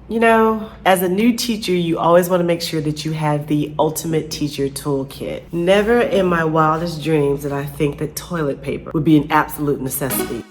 You know, as a new teacher, you always want to make sure that you have the ultimate teacher toolkit. Never in my wildest dreams did I think that toilet paper would be an absolute necessity.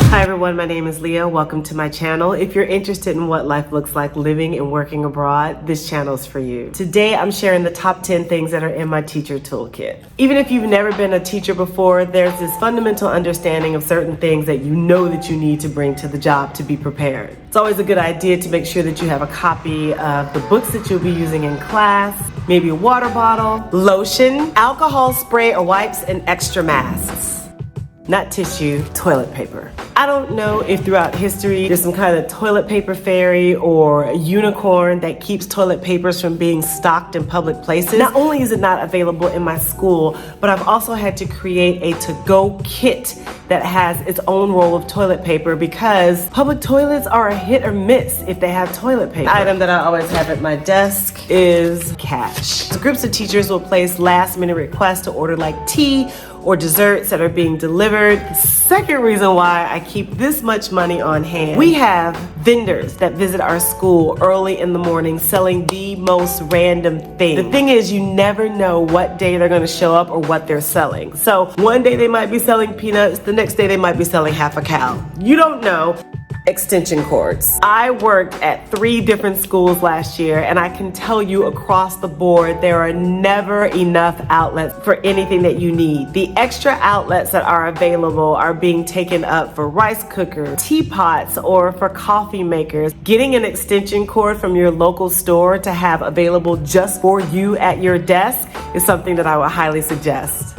Hi everyone, my name is Leah. Welcome to my channel. If you're interested in what life looks like living and working abroad, this channel is for you. Today I'm sharing the top 10 things that are in my teacher toolkit. Even if you've never been a teacher before, there's this fundamental understanding of certain things that you know that you need to bring to the job to be prepared. It's always a good idea to make sure that you have a copy of the books that you'll be using in class, maybe a water bottle, lotion, alcohol spray or wipes, and extra masks. Not tissue, toilet paper. I don't know if throughout history there's some kind of toilet paper fairy or a unicorn that keeps toilet papers from being stocked in public places. Not only is it not available in my school, but I've also had to create a to-go kit that has its own roll of toilet paper because public toilets are a hit or miss if they have toilet paper. The item that I always have at my desk is cash. So groups of teachers will place last-minute requests to order like tea or desserts that are being delivered. The second reason why I keep this much money on hand, we have vendors that visit our school early in the morning selling the most random things. The thing is, you never know what day they're gonna show up or what they're selling. So one day they might be selling peanuts, the next day they might be selling half a cow. You don't know. Extension cords. I worked at 3 different schools last year, and I can tell you across the board, there are never enough outlets for anything that you need. The extra outlets that are available are being taken up for rice cookers, teapots, or for coffee makers. Getting an extension cord from your local store to have available just for you at your desk is something that I would highly suggest.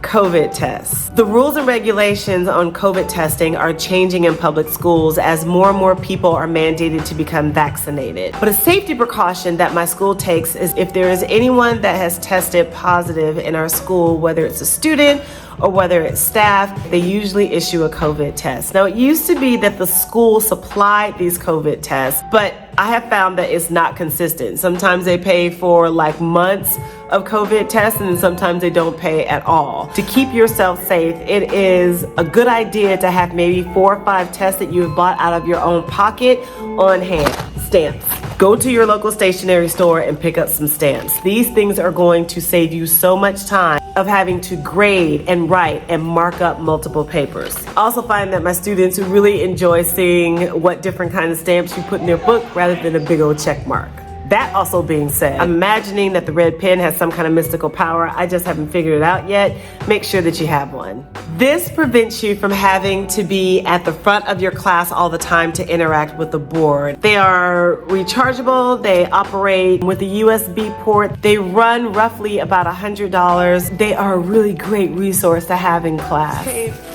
COVID tests. The rules and regulations on COVID testing are changing in public schools as more and more people are mandated to become vaccinated. But a safety precaution that my school takes is if there is anyone that has tested positive in our school, whether it's a student or whether it's staff, they usually issue a COVID test. Now, it used to be that the school supplied these COVID tests, but I have found that it's not consistent. Sometimes they pay for like months of COVID tests, and then sometimes they don't pay at all. To keep yourself safe, it is a good idea to have maybe 4 or 5 tests that you have bought out of your own pocket on hand. Stamps. Go to your local stationery store and pick up some stamps. These things are going to save you so much time of having to grade and write and mark up multiple papers. I also find that my students really enjoy seeing what different kinds of stamps you put in their book rather than a big old check mark. That also being said, I'm imagining that the red pen has some kind of mystical power. I just haven't figured it out yet. Make sure that you have one. This prevents you from having to be at the front of your class all the time to interact with the board. They are rechargeable. They operate with a USB port. They run roughly about $100. They are a really great resource to have in class.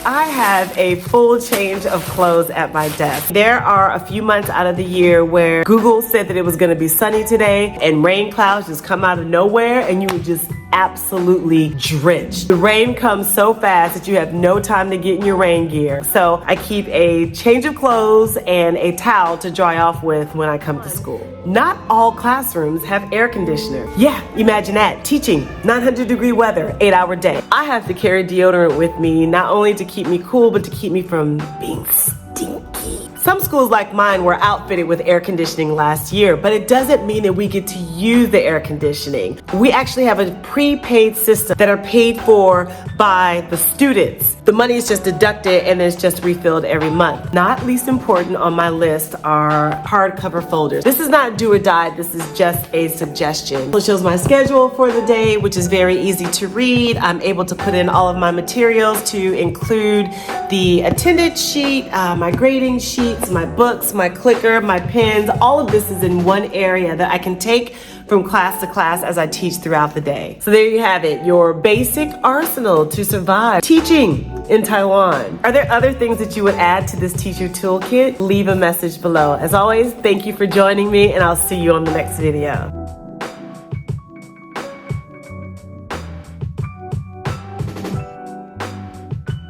I have a full change of clothes at my desk. There are a few months out of the year where Google said that it was going to be sunny today and rain clouds just come out of nowhere and you would just absolutely drenched. The rain comes so fast that you have no time to get in your rain gear. So I keep a change of clothes and a towel to dry off with when I come to school. Not all classrooms have air conditioner. Yeah, imagine that. Teaching, 900-degree weather, 8-hour day. I have to carry deodorant with me, not only to keep me cool, but to keep me from being stinky. Some schools like mine were outfitted with air conditioning last year, but it doesn't mean that we get to use the air conditioning. We actually have a prepaid system that are paid for by the students. The money is just deducted and it's just refilled every month. Not least important on my list are hardcover folders. This is not do or die, this is just a suggestion. It shows my schedule for the day, which is very easy to read. I'm able to put in all of my materials to include the attendance sheet, my grading sheets, my books, my clicker, my pens. All of this is in one area that I can take from class to class as I teach throughout the day. So there you have it, your basic arsenal to survive teaching in Taiwan. Are there other things that you would add to this teacher toolkit? Leave a message below. As always, thank you for joining me and I'll see you on the next video.